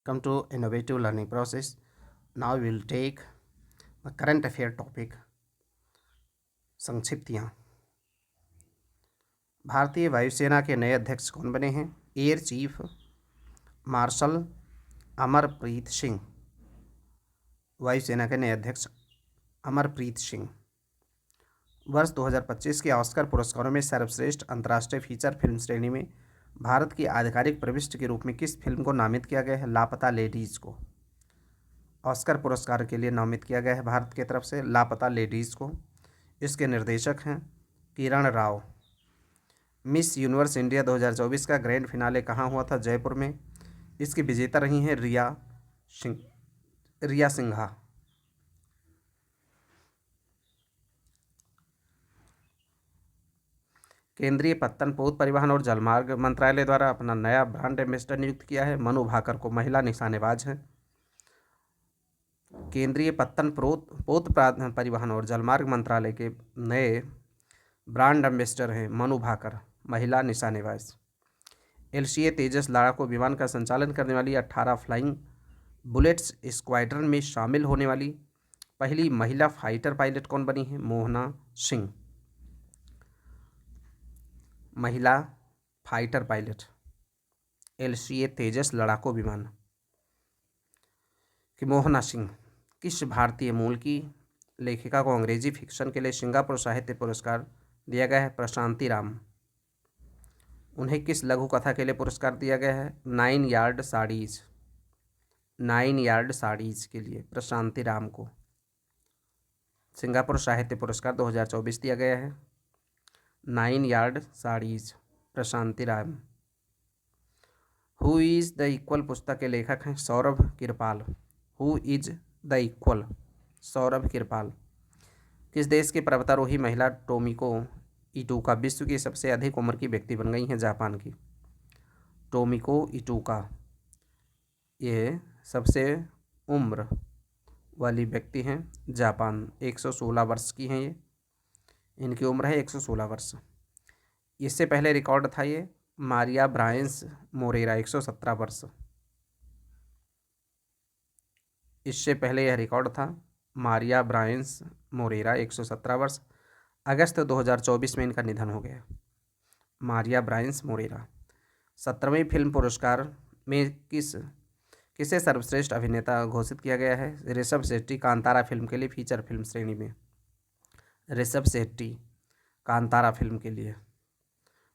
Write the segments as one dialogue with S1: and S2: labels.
S1: Come to innovative learning process. Now we will take the current affair topic संक्षिप्तियाँ। भारतीय वायुसेना के नए अध्यक्ष कौन बने हैं? Air chief marshal Amarpreet Singh. वायुसेना के नए अध्यक्ष अमरप्रीत सिंह। वर्ष 2025 के ऑस्कर पुरस्कारों में सर्वश्रेष्ठ अंतर्राष्ट्रीय फीचर फिल्म श्रेणी में भारत की आधिकारिक प्रविष्टि के रूप में किस फिल्म को नामित किया गया है? लापता लेडीज़ को ऑस्कर पुरस्कार के लिए नामित किया गया है भारत की तरफ से लापता लेडीज़ को। इसके निर्देशक हैं Kiran Rao. Miss universe India 2024 का ग्रैंड फिनाले कहाँ हुआ था? जयपुर में। इसकी विजेता रही हैं रिया सिंघा। केंद्रीय पत्तन पोत परिवहन और जलमार्ग मंत्रालय द्वारा अपना नया ब्रांड एम्बेसडर नियुक्त किया है। मनु भाकर को, महिला निशानेबाज हैं। केंद्रीय पत्तन पोत परिवहन और जलमार्ग मंत्रालय के नए ब्रांड एम्बेसडर हैं मनु भाकर, महिला निशानेबाज। LCA तेजस लड़ाकू विमान का संचालन करने वाली 18 फ्लाइंग बुलेट्स स्क्वाड्रन में शामिल होने वाली पहली महिला फाइटर पायलट कौन बनी है? मोहना सिंह, महिला फाइटर पायलट LCA तेजस लड़ाकू विमान की मोहना सिंह। किस भारतीय मूल की लेखिका को अंग्रेजी फिक्शन के लिए सिंगापुर साहित्य पुरस्कार दिया गया है? प्रशांति राम। उन्हें किस लघु कथा के लिए पुरस्कार दिया गया है? 9 यार्ड साड़ीज़। 9 यार्ड साड़ीज़ के लिए प्रशांति राम को सिंगापुर साहित्य पुरस्कार 2024 दिया गया है। 9 yard saris, Prashanti Ram. Who is the equal पुस्तक के लेखक हैं Saurabh Kirpal. Who is the equal, Saurabh Kirpal. किस देश की पर्वतारोही महिला टोमिको इटूका विश्व की सबसे अधिक उम्र की व्यक्ति बन गई हैं? जापान की टोमिको इटूका ये सबसे उम्र वाली व्यक्ति हैं जापान। 116 वर्ष की हैं ये, इनकी उम्र है 116 वर्ष। इससे पहले रिकॉर्ड था ये मारिया ब्रायंस मोरेरा 117 वर्ष। इससे पहले यह रिकॉर्ड था मारिया ब्रायंस मोरेरा 117 वर्ष। अगस्त 2024 में इनका निधन हो गया। मारिया ब्रायंस मोरेरा। 17वें फिल्म पुरस्कार में किसे सर्वश्रेष्ठ अभिनेता घोषित किया गया है? ऋषभ शेट्टी, कांतारा फिल्म के लिए फीचर फिल्म श्रेणी में। ऋषभ शेट्टी कांतारा फिल्म के लिए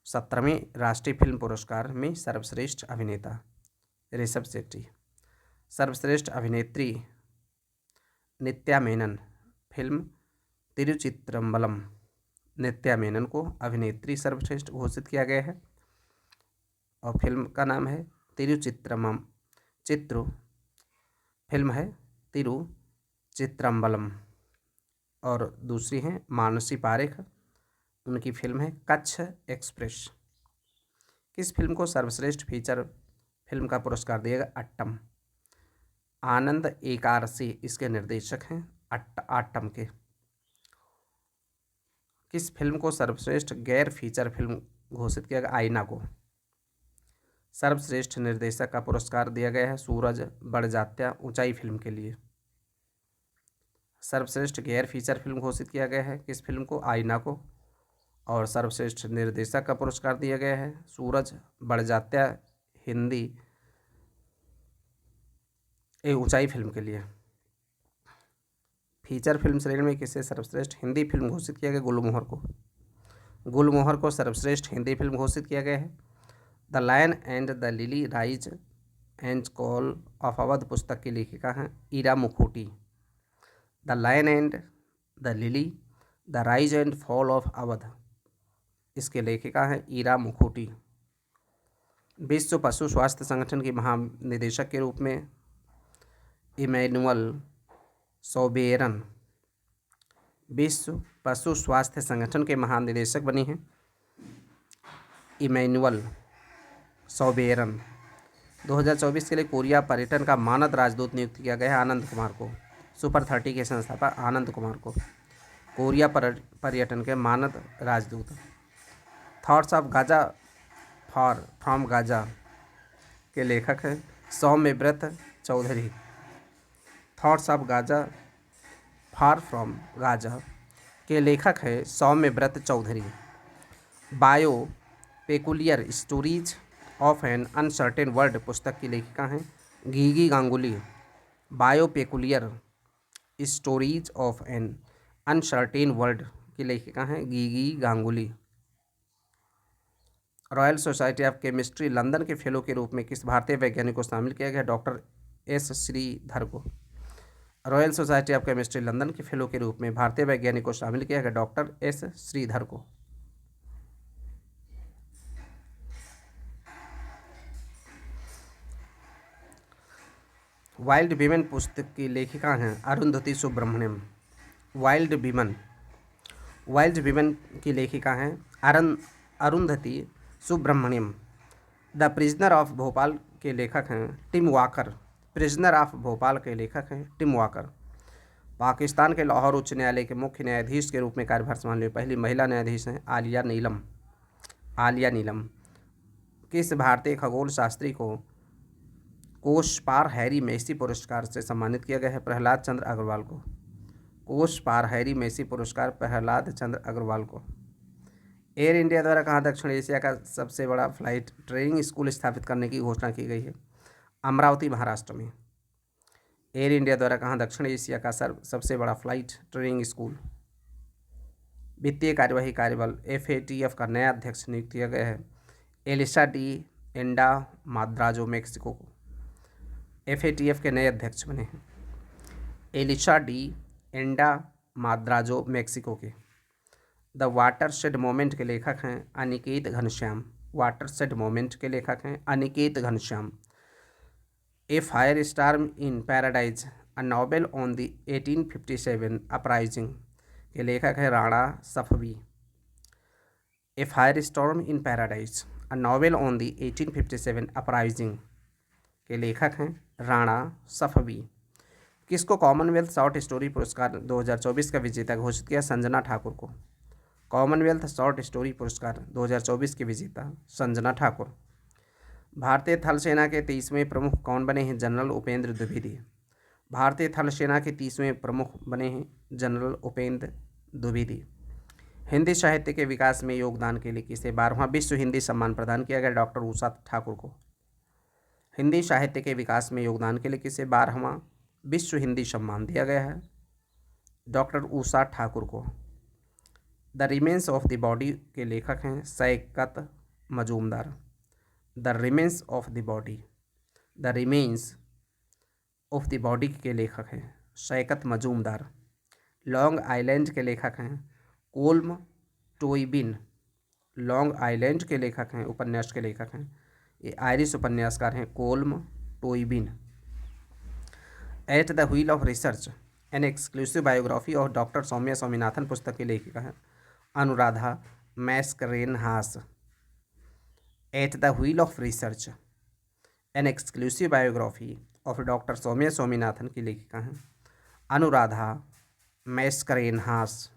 S1: 17वें राष्ट्रीय फिल्म पुरस्कार में सर्वश्रेष्ठ अभिनेता ऋषभ शेट्टी। सर्वश्रेष्ठ अभिनेत्री नित्या मेनन, फिल्म तिरुचित्रम्बलम। नित्या मेनन को अभिनेत्री सर्वश्रेष्ठ घोषित किया गया है और फिल्म का नाम है फिल्म है तिरुचित्रम्बलम। और दूसरी हैं मानसी पारेख, उनकी फिल्म है कच्छ एक्सप्रेस। किस फिल्म को सर्वश्रेष्ठ फीचर फिल्म का पुरस्कार दिया गया? अट्टम। आनंद एकारसी इसके निर्देशक हैं आट्टम के। किस फिल्म को सर्वश्रेष्ठ गैर फीचर फिल्म घोषित किया गया? आईना को। सर्वश्रेष्ठ निर्देशक का पुरस्कार दिया गया है सूरज बड़जात्या ऊंचाई फिल्म के लिए। सर्वश्रेष्ठ गैर फीचर फिल्म घोषित किया गया है किस फिल्म को? आईना को। और सर्वश्रेष्ठ निर्देशक का पुरस्कार दिया गया है सूरज बड़जात्या हिंदी ऊंचाई फिल्म के लिए। फीचर फिल्म श्रेणी में किसे सर्वश्रेष्ठ हिंदी फिल्म घोषित किया गया? गुलमोहर को। गुलमोहर को सर्वश्रेष्ठ हिंदी फिल्म घोषित किया गया है। The lion and the lily rise and fall of Awadh पुस्तक की लेखिका हैं Ira Mukhoti. The lion and the lily, the rise and fall of Awadh, इसके लेखिका हैं ईरा मुखोटी। विश्व पशु स्वास्थ्य संगठन के महानिदेशक के रूप में इमैनुअल सोबेरन विश्व पशु स्वास्थ्य संगठन के महानिदेशक बनी हैं इमैनुअल सोबेरन। 2024 के लिए कोरिया पर्यटन का मानद राजदूत नियुक्त किया गया है आनंद कुमार को। सुपर 30 के संस्थापक आनंद कुमार को कोरिया पर्यटन के मानद राजदूत। Thoughts of Gaza from Gaza के लेखक हैं Soumyabrata Chowdhury. Thoughts of Gaza far from Gaza के लेखक हैं Soumyabrata Chowdhury. Bio peculiar stories of an uncertain world पुस्तक की लेखिका हैं Gigi Ganguly. Bio peculiar stories of an uncertain world की लेखिका हैं Gigi Ganguly. Royal society of chemistry London के फेलो के रूप में किस भारतीय वैज्ञानिक को शामिल किया गया? डॉक्टर एस श्रीधर को। Royal society of chemistry London के फेलो के रूप में भारतीय वैज्ञानिक को शामिल किया गया? डॉक्टर एस श्रीधर को। वाइल्ड विमेन पुस्तक की लेखिका हैं अरुंधति सुब्रमण्यम। वाइल्ड विमेन की लेखिका हैं Arundhati Subramaniam. The prisoner of Bhopal के लेखक हैं Tim Walker. Prisoner of Bhopal के लेखक हैं टिम वॉकर। पाकिस्तान के लाहौर उच्च न्यायालय के मुख्य न्यायाधीश के रूप में कार्यभार संभालने वाली पहली महिला न्यायाधीश हैं आलिया नीलम। किस भारतीय खगोल शास्त्री को कोषपार हैरी मेसी पुरस्कार से सम्मानित किया गया है? प्रहलाद चंद्र अग्रवाल को। कोषपार हैरी मेसी पुरस्कार प्रहलाद चंद्र अग्रवाल को। एयर इंडिया द्वारा कहाँ दक्षिण एशिया का सबसे बड़ा फ्लाइट ट्रेनिंग स्कूल स्थापित करने की घोषणा की गई है? अमरावती महाराष्ट्र में। एयर इंडिया द्वारा कहाँ दक्षिण एशिया का सबसे बड़ा फ्लाइट ट्रेनिंग स्कूल। वित्तीय कार्यवाही कार्यबल FATF का नया अध्यक्ष नियुक्त किया गया है एलिसा डी एंडा माद्राजो मेक्सिको को। FATF के नए अध्यक्ष बने हैं एलिसा डी एंडा माद्राजो मेक्सिको के। द वाटरशेड मोमेंट के लेखक हैं अनिकेत घनश्याम। वाटरशेड मोमेंट के लेखक हैं Aniket Ghanshyam. A fire storm in paradise a novel on the 1857 uprising के लेखक हैं Rana Safvi. A fire storm in paradise a novel on the 1857 uprising के लेखक हैं राणा सफवी। किसको कॉमनवेल्थ शॉर्ट स्टोरी पुरस्कार 2024 का विजेता घोषित किया? संजना ठाकुर को। कॉमनवेल्थ शॉर्ट स्टोरी पुरस्कार 2024 के विजेता संजना ठाकुर। भारतीय थल सेना के 30वें प्रमुख कौन बने हैं? जनरल उपेंद्र द्विवेदी। भारतीय थल सेना के 30वें प्रमुख बने हैं जनरल उपेंद्र द्विवेदी। हिंदी साहित्य के विकास में योगदान के लिए किसे 12वां विश्व हिंदी सम्मान प्रदान किया गया? डॉक्टर उषा ठाकुर को। हिंदी साहित्य के विकास में योगदान के लिए किसे 12वां विश्व हिंदी सम्मान दिया गया है? डॉक्टर उषा ठाकुर को। The remains of the body के लेखक हैं Shaikat Majumdar. The remains of the body के लेखक हैं शैकत मजूमदार। लॉन्ग आइलैंड के लेखक हैं कोल्म टोइबिन। लॉन्ग आइलैंड के लेखक हैं उपन्यास के लेखक हैं ये आयरिश उपन्यासकार हैं Colm Toibin. At the wheel of research an exclusive biography of doctor Soumya Swaminathan पुस्तक की लेखिका हैं Anuradha Mascarenhas. At the wheel of research an exclusive biography of doctor Soumya Swaminathan की लेखिका हैं अनुराधा मैस्करेनहास।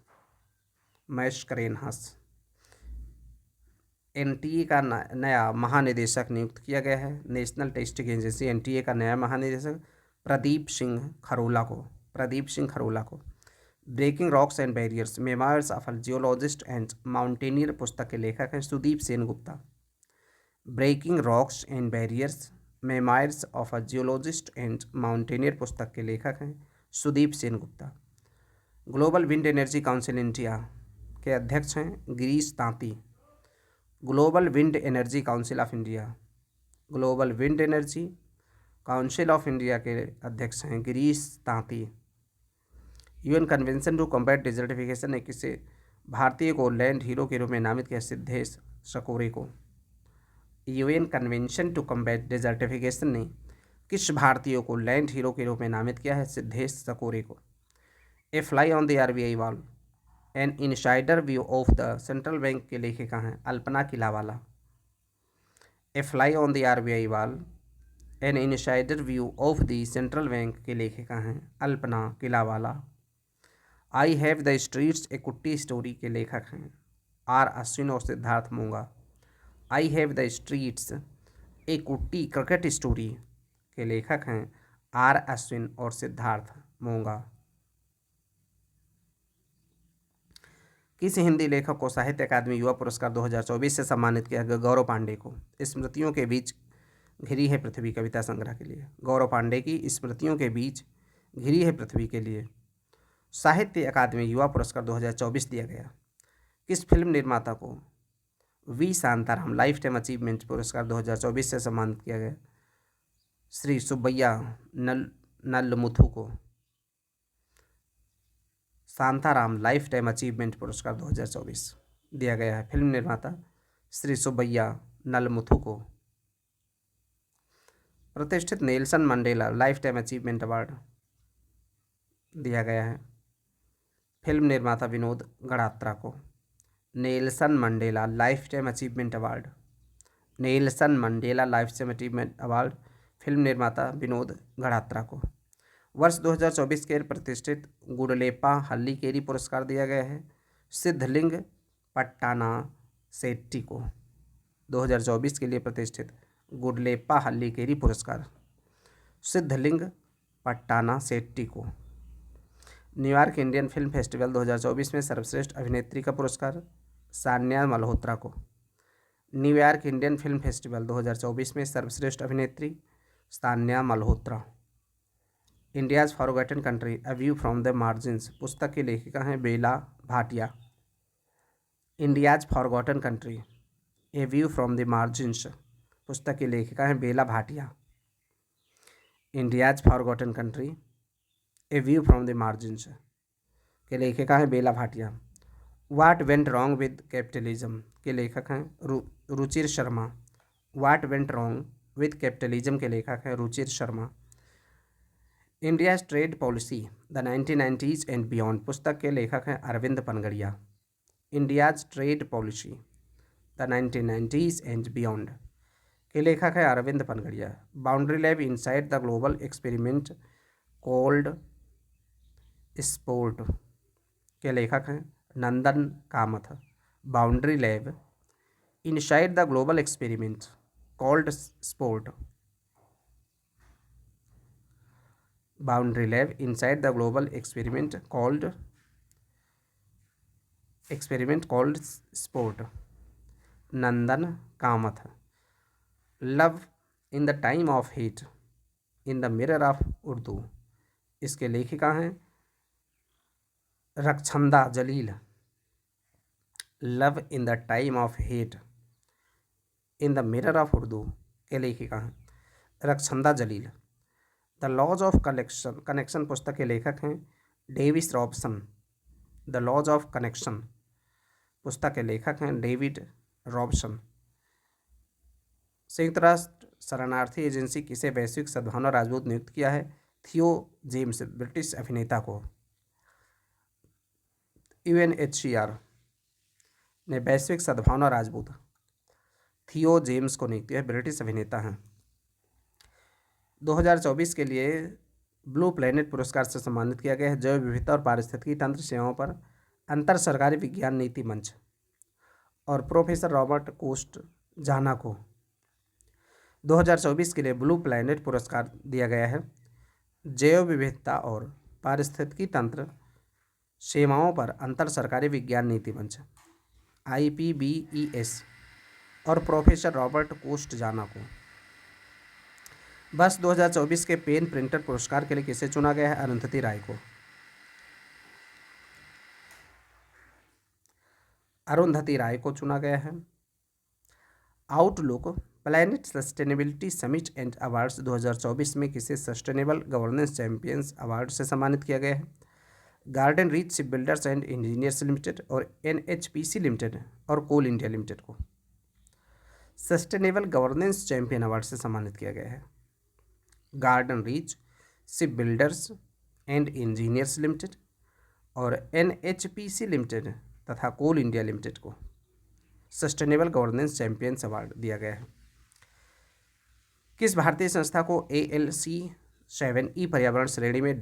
S1: NTA का नया महानिदेशक नियुक्त किया गया है नेशनल टेस्टिंग एजेंसी NTA का नया महानिदेशक प्रदीप सिंह खरोला को। Breaking rocks and barriers memoirs of a geologist and mountaineer पुस्तक के लेखक हैं Sudeep Sen Gupta. Breaking rocks and barriers memoirs of a geologist and mountaineer पुस्तक के लेखक हैं Sudeep Sen Gupta. Global wind energy council India के अध्यक्ष हैं Girish Tanti. Global wind energy council of India के अध्यक्ष हैं Girish Tanti. UN convention to combat desertification ने किसे भारतीय को लैंड हीरो के रूप में नामित किया? सिद्धेश सकूरे को। UN convention to combat desertification ने किस भारतीय को लैंड हीरो के रूप में नामित किया है? सिद्धेश सकूरे को। A fly on the RBI wall an insider view of the central bank के लेखिका हैं Alpana Killawala. A fly on the RBI wall an insider view of the central bank के लेखिका हैं Alpana Killawala. I have the streets a Kutti story के लेखक हैं R Ashwin और सिद्धार्थ मूंगा। आई हैव द स्ट्रीट्स ए कुट्टी क्रिकेट स्टोरी के लेखक हैं आर अश्विन और सिद्धार्थ मोंगा। किस हिंदी लेखक को साहित्य अकादमी युवा पुरस्कार 2024 से सम्मानित किया गया? गौरव पांडे को स्मृतियों के बीच घिरी है पृथ्वी कविता संग्रह के लिए। गौरव पांडे की स्मृतियों के बीच घिरी है पृथ्वी के लिए साहित्य अकादमी युवा पुरस्कार 2024 दिया गया। किस फिल्म निर्माता को V Shantaram lifetime achievement पुरस्कार 2024 से सम्मानित किया गया? श्री सुब्बैया नल्लमुथु को शांताराम लाइफ टाइम अचीवमेंट पुरस्कार 2024 दिया गया है। फिल्म निर्माता श्री सुब्बैया नल्लमुथु को। प्रतिष्ठित Nelson Mandela life time achievement award दिया गया है। फिल्म निर्माता विनोद गड़ात्रा को। Nelson Mandela life time achievement award, Nelson Mandela life time achievement award film निर्माता विनोद गड़ात्रा को। वर्ष 2024 के प्रतिष्ठित गुडलेप्पा हल्लीकेरी पुरस्कार दिया गया है सिद्धलिंग पट्टाना सेट्टी को। 2024 के लिए प्रतिष्ठित गुडलेप्पा हल्लीकेरी पुरस्कार सिद्धलिंग पट्टाना सेट्टी को। न्यूयॉर्क इंडियन फिल्म फेस्टिवल 2024 में सर्वश्रेष्ठ अभिनेत्री का पुरस्कार सान्या मल्होत्रा को। न्यूयॉर्क इंडियन फिल्म फेस्टिवल 2024 में सर्वश्रेष्ठ अभिनेत्री Sanya Malhotra. India's forgotten country a view from the margins पुस्तक की लेखिका हैं Bela Bhatia. India's forgotten country a view from the margins पुस्तक की लेखिका हैं Bela Bhatia. India's forgotten country a view from the margins के लेखिका हैं Bela Bhatia. What went wrong with capitalism के लेखक हैं Ruchir Sharma. What went wrong with capitalism के लेखक हैं Ruchir Sharma. India's trade policy the 1990s and beyond पुस्तक के लेखक हैं Arvind Panagariya. India's trade policy the 1990s and beyond के लेखक हैं Arvind Panagariya. Boundary lab inside the global experiment called sport के लेखक हैं Nandan Kamath. Boundary lab inside the global experiment called sport, boundary lab inside the global experiment called sport, Nandan Kamath. Love in the time of heat in the mirror of Urdu इसके लेखिका हैं Rakshanda Jalil. Love in the time of heat in the mirror of Urdu के लेखिका हैं Rakshanda Jalil. The laws of connection पुस्तक के लेखक हैं Davis Robson. The laws of connection पुस्तक के लेखक हैं डेविड रॉबसन। संयुक्त राष्ट्र शरणार्थी एजेंसी किसे वैश्विक सद्भावना राजदूत नियुक्त किया है? थियो जेम्स ब्रिटिश अभिनेता को। UNHCR ने वैश्विक सद्भावना राजदूत थियो जेम्स को नियुक्त किया, ब्रिटिश अभिनेता हैं। 2024 के लिए ब्लू प्लैनेट पुरस्कार से सम्मानित किया गया है जैव विविधता और पारिस्थितिकी तंत्र सेवाओं पर अंतर सरकारी विज्ञान नीति मंच और प्रोफेसर रॉबर्ट कोस्ट जाना को। 2024 के लिए ब्लू प्लैनेट पुरस्कार दिया गया है जैव विविधता और पारिस्थितिकी तंत्र सेवाओं पर अंतर सरकारी विज्ञान नीति मंच IPBES और प्रोफेसर रॉबर्ट कोस्ट जाना को। बस 2024 के पेन प्रिंटर पुरस्कार के लिए किसे चुना गया है? अरुंधति राय को। अरुंधति राय को चुना गया है। Outlook planet sustainability summit and awards 2024 में किसे सस्टेनेबल गवर्नेंस चैंपियंस अवार्ड से सम्मानित किया गया है? Garden reach ship builders and engineers limited और NHPC लिमिटेड और कोल इंडिया लिमिटेड को सस्टेनेबल गवर्नेंस चैंपियन अवार्ड से सम्मानित किया गया है। Garden reach ship builders and engineers limited और NHPC लिमिटेड तथा कोल इंडिया लिमिटेड को सस्टेनेबल गवर्नेंस चैंपियंस अवार्ड दिया गया है। किस भारतीय संस्था को ALC7E पर्यावरण श्रेणी में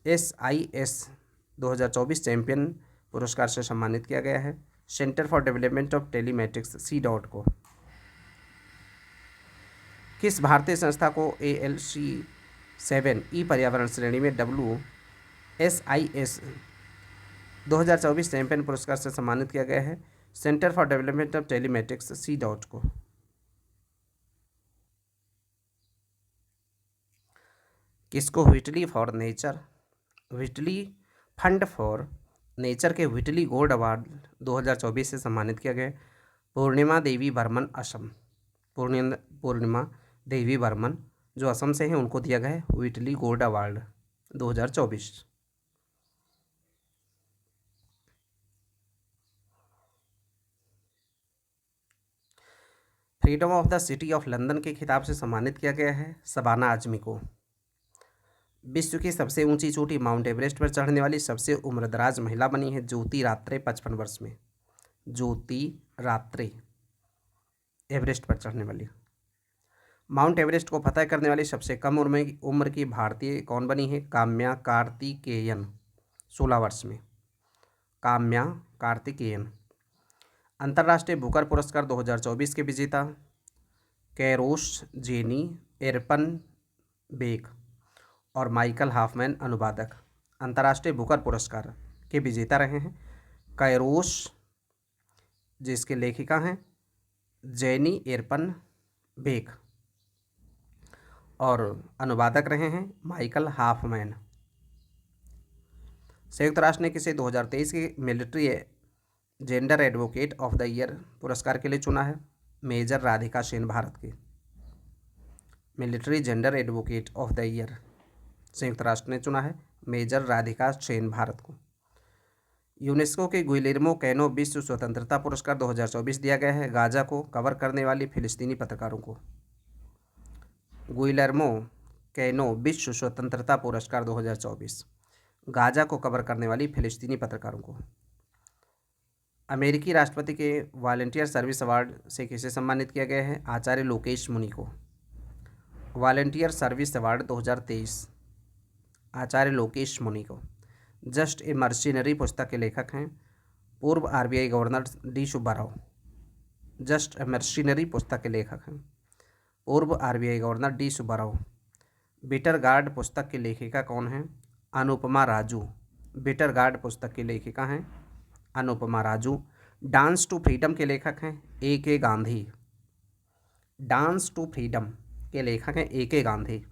S1: WSIS 2024 चैंपियन पुरस्कार से सम्मानित किया गया है? Centre for development of telematics CDOT को। किस भारतीय संस्था को ALC7 पर्यावरण श्रेणी में WSIS 2024 चैंपियन पुरस्कार से सम्मानित किया गया है? Centre for development of telematics CDOT को। किसको व्हिटली फंड फॉर नेचर के व्हिटली गोल्ड अवार्ड 2024 से सम्मानित किया गया? पूर्णिमा देवी बर्मन, असम। पूर्णिमा देवी बर्मन जो असम से हैं, उनको दिया गया है Whitley gold award 2024। Freedom of the city of London के खिताब से सम्मानित किया गया है शबाना आजमी को। विश्व की सबसे ऊंची चोटी माउंट एवरेस्ट पर चढ़ने वाली सबसे उम्रदराज महिला बनी है ज्योति रात्रे 55 वर्ष में। ज्योति रात्रे एवरेस्ट पर चढ़ने वाली। माउंट एवरेस्ट को फतह करने वाली सबसे कम उम्र की भारतीय कौन बनी है? काम्या कार्तिकेयन 16 वर्ष में। काम्या कार्तिकेयन। अंतर्राष्ट्रीय बुकर पुरस्कार 2024 के विजेता कैरोश जेनी एरपनबेक और माइकल हॉफमैन अनुवादक अंतर्राष्ट्रीय बुकर पुरस्कार के विजेता रहे हैं। कैरोश जिसके लेखिका हैं जेनी एरपनबेक और अनुवादक रहे हैं माइकल हॉफमैन। संयुक्त राष्ट्र ने किसे 2023 के military gender advocate of the year पुरस्कार के लिए चुना है? मेजर राधिका सेन भारत की। Military gender advocate of the year संयुक्त राष्ट्र ने चुना है मेजर राधिका सेन भारत को। यूनेस्को के गुइलेर्मो कैनो विश्व स्वतंत्रता पुरस्कार 2024 दिया गया है गाजा को कवर करने वाली फिलिस्तीनी पत्रकारों को। गुइलेर्मो कैनो विश्व स्वतंत्रता पुरस्कार 2024 गाजा को कवर करने वाली फिलिस्तीनी पत्रकारों को। अमेरिकी राष्ट्रपति के वॉलंटियर सर्विस अवार्ड से किसे सम्मानित किया गया है? आचार्य लोकेश मुनि को। वॉलंटियर सर्विस अवार्ड 2023 आचार्य लोकेश मुनि को। जस्ट ए मर्सिनरी पुस्तक के लेखक हैं पूर्व RBI governor D Subbarao. Just a mercenary पुस्तक के लेखक हैं पूर्व RBI governor D Subbarao. Bitter gourd पुस्तक की लेखिका कौन है? अनुपमा राजू। बिटर गार्ड पुस्तक की लेखिका हैं Anupama Raju. Dance to freedom के लेखक हैं A.K. Gandhi. Dance to freedom के लेखक हैं A.K. गांधी।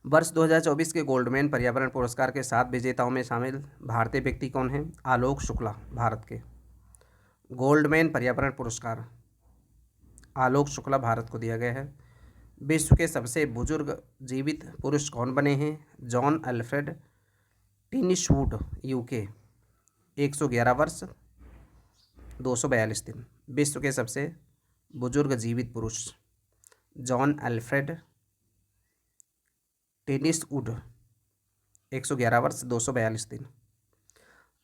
S1: वर्ष 2024 के गोल्डमैन पर्यावरण पुरस्कार के 7 विजेताओं में शामिल भारतीय व्यक्ति कौन हैं? आलोक शुक्ला भारत के। गोल्डमैन पर्यावरण पुरस्कार आलोक शुक्ला भारत को दिया गया है। विश्व के सबसे बुजुर्ग जीवित पुरुष कौन बने हैं? जॉन अल्फ्रेड टिनिशवुड UK 111 वर्ष 242 दिन। विश्व के सबसे बुजुर्ग जीवित पुरुष जॉन अल्फ्रेड टिनिशवुड 111 वर्ष 242 दिन।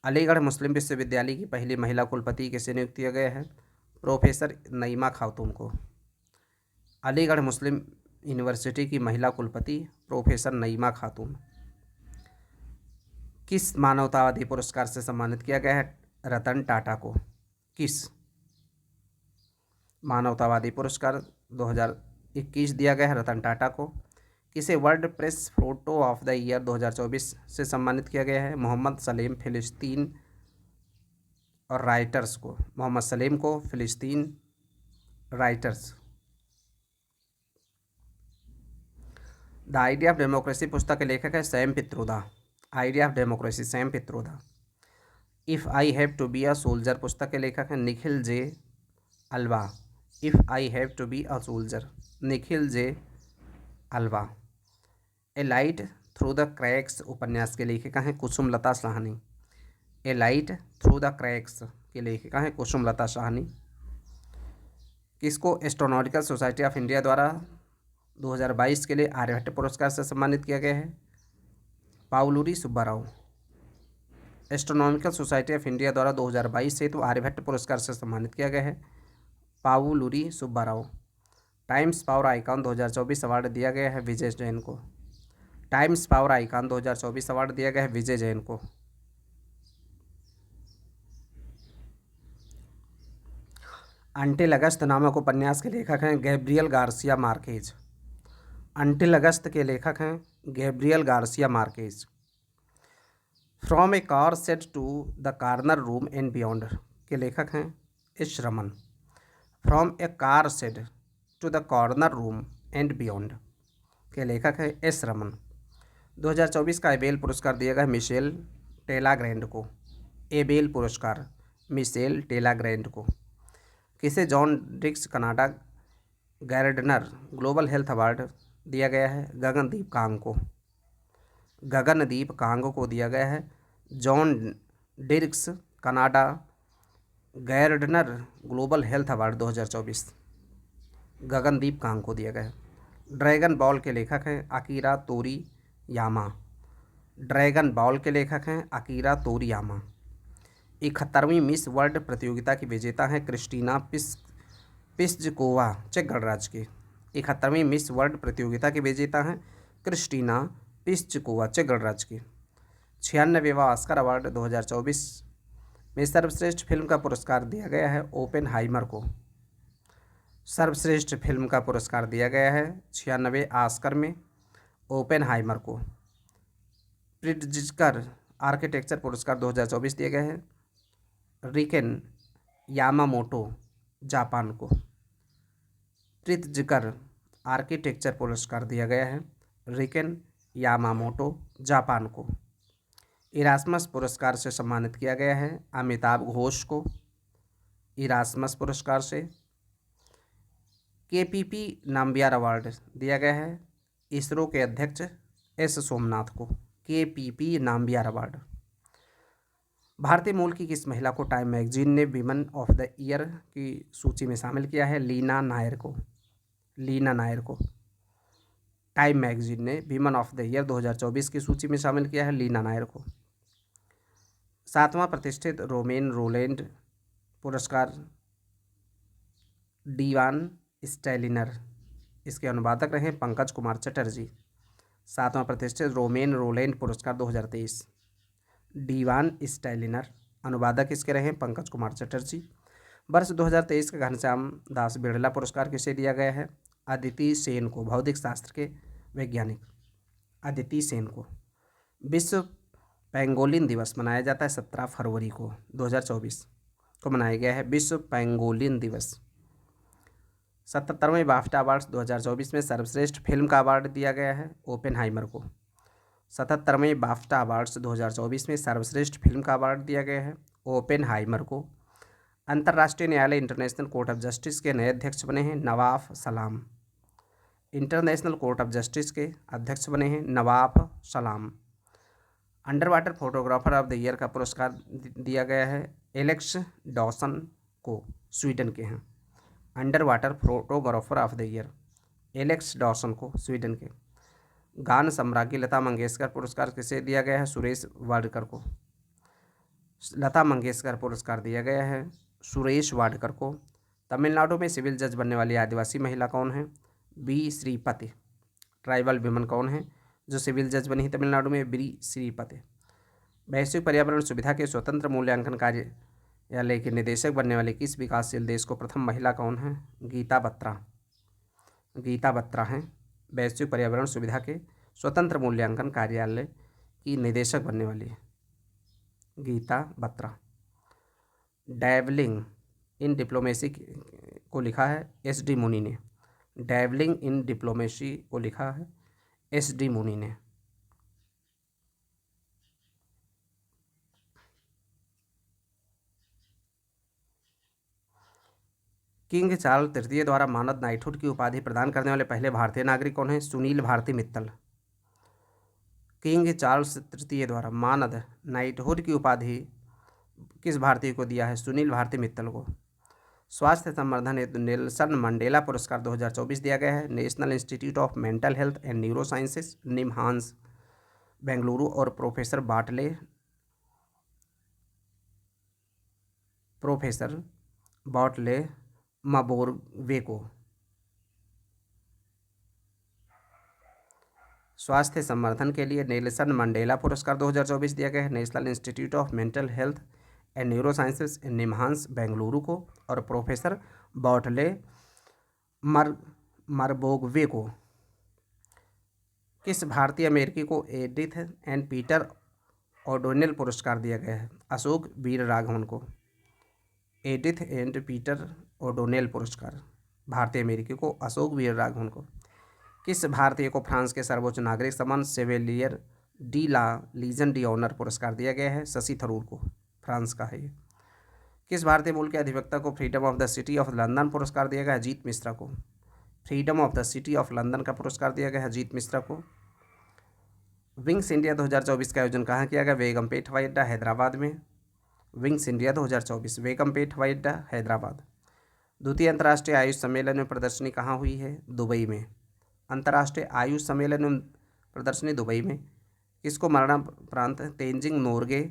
S1: अलीगढ़ मुस्लिम विश्वविद्यालय की पहली महिला कुलपति किसे नियुक्त किया गया है? प्रोफेसर नईमा खातून को। अलीगढ़ मुस्लिम यूनिवर्सिटी की महिला कुलपति प्रोफेसर नईमा खातून। किस मानवतावादी पुरस्कार से सम्मानित किया गया है? रतन टाटा को। किस मानवतावादी पुरस्कार 2021 दिया गया है रतन टाटा को। किसे world press photo of the year 2024 से सम्मानित किया गया है? मोहम्मद सलेम फिलिस्तीन और राइटर्स को। मोहम्मद सलेम को फिलिस्तीन writers. The idea of democracy पुस्तक के लेखक है Sam Pitroda. Idea of democracy Sam Pitroda. If I have to be a soldier पुस्तक के लेखक हैं Nikhil J Alva. If I have to be a soldier Nikhil J Alva. A light through the cracks उपन्यास के लेखिका हैं Kusumlata Sahni. A light through the cracks की लेखिका हैं कुसुमलता साहनी। किसको एस्ट्रोनॉटिकल सोसाइटी ऑफ इंडिया द्वारा 2022 के लिए आर्यभट्ट पुरस्कार से सम्मानित किया गया है? Pauluri Subbarao. Astronomical society of India द्वारा 2022 हेतु आर्यभट्ट पुरस्कार से सम्मानित किया गया है Pauluri Subbarao. Times power icon 2024 award दिया गया है विजय जैन को। टाइम्स पावर आइकॉन 2024 अवार्ड दिया गया है विजय जैन को। अंटिल अगस्त नामक उपन्यास के लेखक हैं Gabriel Garcia Marquez. Until August के लेखक हैं Gabriel Garcia Marquez. From a car set to the corner room and beyond के लेखक हैं S Raman. From a car set to the corner room and beyond के लेखक हैं एस रमन। 2024 का एबेल पुरस्कार दिया गया मिशेल टेलाग्रैंड को। एबेल पुरस्कार मिशेल टेलाग्रैंड को। किसे John Dirks Canada Gairdner global health award दिया गया है? गगनदीप कांग को। गगनदीप कांग को दिया गया है John Dirks Canada Gairdner global health award 2024 Gagandeep Kang को दिया गया है। ड्रैगन बॉल के लेखक हैं अकीरा तोरीयामा। ड्रैगन बॉल के लेखक हैं अकीरा तोरीयामा। 71वीं मिस वर्ल्ड प्रतियोगिता की विजेता हैं क्रिस्टीना पिस्जकोवा चेक गणराज्य की। 71वीं मिस वर्ल्ड प्रतियोगिता की विजेता हैं क्रिस्टीना पिस्जकोवा चेक गणराज्य की। 96वां ऑस्कर अवार्ड 2024 में सर्वश्रेष्ठ फिल्म का पुरस्कार दिया गया है ओपेनहाइमर को। सर्वश्रेष्ठ फिल्म का पुरस्कार दिया गया है 96वें ऑस्कर में ओपेनहाइमर को। प्रिट्जकर आर्किटेक्चर पुरस्कार 2024 दिए गए हैं रिकेन यामामोटो जापान को। प्रिट्जकर आर्किटेक्चर पुरस्कार दिया गया है रिकेन यामामोटो जापान को। इरास्मस पुरस्कार से सम्मानित किया गया है अमिताभ घोष को। इरास्मस पुरस्कार से। केपीपी नाम्बियार अवार्ड दिया गया है इसरो के अध्यक्ष एस सोमनाथ को। केपीपी नाम्बियार अवार्ड। भारतीय मूल की किस महिला को टाइम मैगजीन ने विमेन ऑफ द ईयर की सूची में शामिल किया है? लीना नायर को। लीना नायर को टाइम मैगजीन ने विमेन ऑफ द ईयर 2024 की सूची में शामिल किया है लीना नायर को। 7वां प्रतिष्ठित रोमेन रोलैंड पुरस्कार दीवान स्टैलिनर, इसके अनुवादक रहे पंकज कुमार चटर्जी। 7वां प्रतिष्ठित रोमेन रोलैंड पुरस्कार 2023 दीवान स्टैलिनर, अनुवादक इसके रहे पंकज कुमार चटर्जी। वर्ष 2023 का घनश्याम दास बिड़ला पुरस्कार किसे दिया गया है? अदिति सेन को, भौतिक शास्त्र के वैज्ञानिक अदिति सेन को। विश्व पेंगोलिन दिवस मनाया जाता है 17 फरवरी को 2024 को मनाया गया है विश्व पेंगोलिन दिवस। 77वें बाफ्टा अवार्ड्स 2024 में सर्वश्रेष्ठ फिल्म का अवार्ड दिया गया है ओपेनहाइमर को। 77वें बाफ्टा अवार्ड्स 2024 में सर्वश्रेष्ठ फिल्म का अवार्ड दिया गया है ओपेनहाइमर को। अंतर्राष्ट्रीय न्यायालय इंटरनेशनल कोर्ट ऑफ जस्टिस के नए अध्यक्ष बने हैं नवाफ सलाम। इंटरनेशनल कोर्ट ऑफ जस्टिस के अध्यक्ष बने हैं नवाफ सलाम। Under water photographer of the year का पुरस्कार दिया गया है एलेक्स डॉसन को, स्वीडन के हैं। Under water photographer of the year Alex Dawson को, स्वीडन के। गान सम्राज्ञी लता मंगेशकर पुरस्कार किसे दिया गया है? सुरेश वाडकर को। लता मंगेशकर पुरस्कार दिया गया है सुरेश वाडकर को। तमिलनाडु में सिविल जज बनने वाली आदिवासी महिला कौन है? बी श्रीपति। ट्राइबल विमन कौन है जो सिविल जज बनी है तमिलनाडु में? बी श्रीपति। वैश्विक पर्यावरण सुविधा के स्वतंत्र मूल्यांकन कार्यालय के निदेशक बनने वाले किस विकासशील देश को प्रथम महिला कौन है? गीता बत्रा। गीता बत्रा हैं वैश्विक पर्यावरण सुविधा के स्वतंत्र मूल्यांकन कार्यालय की निदेशक बनने वाली गीता बत्रा। डैवलिंग इन डिप्लोमेसी को लिखा है एस डी मुनी ने। डैवलिंग इन डिप्लोमेसी को लिखा है एस डी मुनी ने। किंग चार्ल्स तृतीय द्वारा मानद नाइटहुड की उपाधि प्रदान करने वाले पहले भारतीय नागरिक कौन है? सुनील भारती मित्तल। किंग चार्ल्स तृतीय द्वारा मानद नाइटहुड की उपाधि किस भारतीय को दिया है? सुनील भारती मित्तल को। स्वास्थ्य संवर्धन हेतु नेल्सन मंडेला पुरस्कार 2024 दिया गया है national institute of mental health and neuro sciences निम्हांस Bengaluru और प्रोफेसर बॉटले मबोरवे को। स्वास्थ्य संवर्धन के लिए नेल्सन मंडेला पुरस्कार 2024 दिया गया है national institute of mental health and neuro sciences निम्हांस Bengaluru को और प्रोफेसर बॉटले मरबोगवे को किस भारतीय अमेरिकी को एडिथ एंड पीटर ओडोनेल पुरस्कार दिया गया है? अशोक वीरराघवन को एडिथ एंड पीटर ओडोनेल पुरस्कार, भारतीय अमेरिकी को अशोक वीरराघवन को। किस भारतीय को फ्रांस के सर्वोच्च नागरिक सम्मान सेवेलियर डी ला लीजन डी ऑनर पुरस्कार दिया गया है? शशि थरूर को, फ्रांस का है ये। किस भारतीय मूल के अधिवक्ता को freedom of the city of London पुरस्कार दिया गया? अजीत मिश्रा को। Freedom of the city of London का पुरस्कार दिया गया है अजीत मिश्रा को। विंग्स इंडिया 2024 का आयोजन कहाँ किया गया? बेगमपेट हवाई अड्डा, हैदराबाद में। विंग्स इंडिया 2024 बेगमपेट हवाई अड्डा, हैदराबाद। द्वितीय अंतर्राष्ट्रीय आयुष सम्मेलन में प्रदर्शनी कहाँ हुई है? दुबई में। अंतर्राष्ट्रीय आयुष सम्मेलन में प्रदर्शनी दुबई में। किसको मरणोपरांत तेंजिंग नोरगे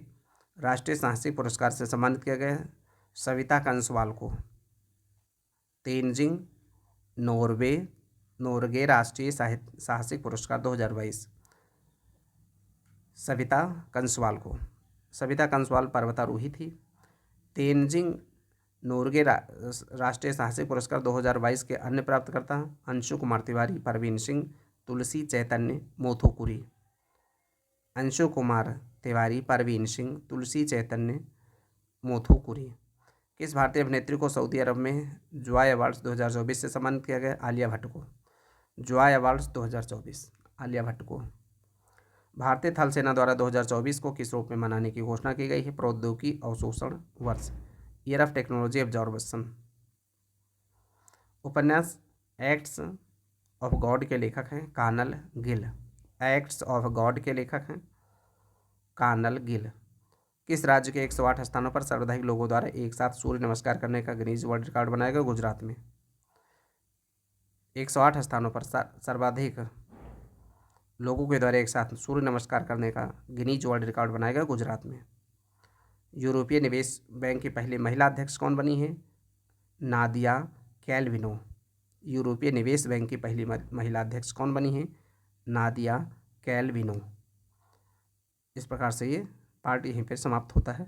S1: राष्ट्रीय साहसिक पुरस्कार से सम्मानित किया गया है? सविता कंसवाल को। तेंजिंग नोरगे राष्ट्रीय साहसिक पुरस्कार 2022 सविता कंसवाल को। सविता कंसवाल पर्वतारोही थी। तेंजिंग नोरगे राष्ट्रीय साहसिक पुरस्कार 2022 के अन्य प्राप्तकर्ता अंशु कुमार तिवारी, परवीन सिंह, तुलसी चैतन्य, मोथुकुरी। अंशु कुमार तिवारी, परवीन सिंह, तुलसी चैतन्य, मोथुकुरी। किस भारतीय अभिनेत्री को सऊदी अरब में जॉय अवार्ड्स 2024 से सम्मानित किया गया? आलिया भट्ट को। जॉय अवार्ड्स 2024 आलिया भट्ट को। भारतीय थल सेना द्वारा 2024 को किस रूप में मनाने की घोषणा की गई है? प्रौद्योगिकी अवशोषण वर्ष, ईयर ऑफ टेक्नोलॉजी एब्जॉर्बेशन। उपन्यास एक्ट्स ऑफ गॉड के लेखक हैं कानल गिल। एक्ट्स ऑफ गॉड के लेखक हैं कानल गिल। किस राज्य के 108 स्थानों पर सर्वाधिक लोगों द्वारा एक साथ सूर्य नमस्कार करने का गिनीज वर्ल्ड रिकॉर्ड बनाया गया? गुजरात में। 108 स्थानों पर सर्वाधिक लोगों के द्वारा एक साथ सूर्य नमस्कार करने का गिनीज वर्ल्ड रिकॉर्ड बनाया गया? गुजरात में। यूरोपीय निवेश बैंक की पहली महिला अध्यक्ष कौन बनी है? नादिया कैलविनो। यूरोपीय निवेश बैंक की पहली महिला अध्यक्ष कौन बनी है? नादिया कैलविनो। इस प्रकार से ये पार्ट यहीं पर समाप्त होता है।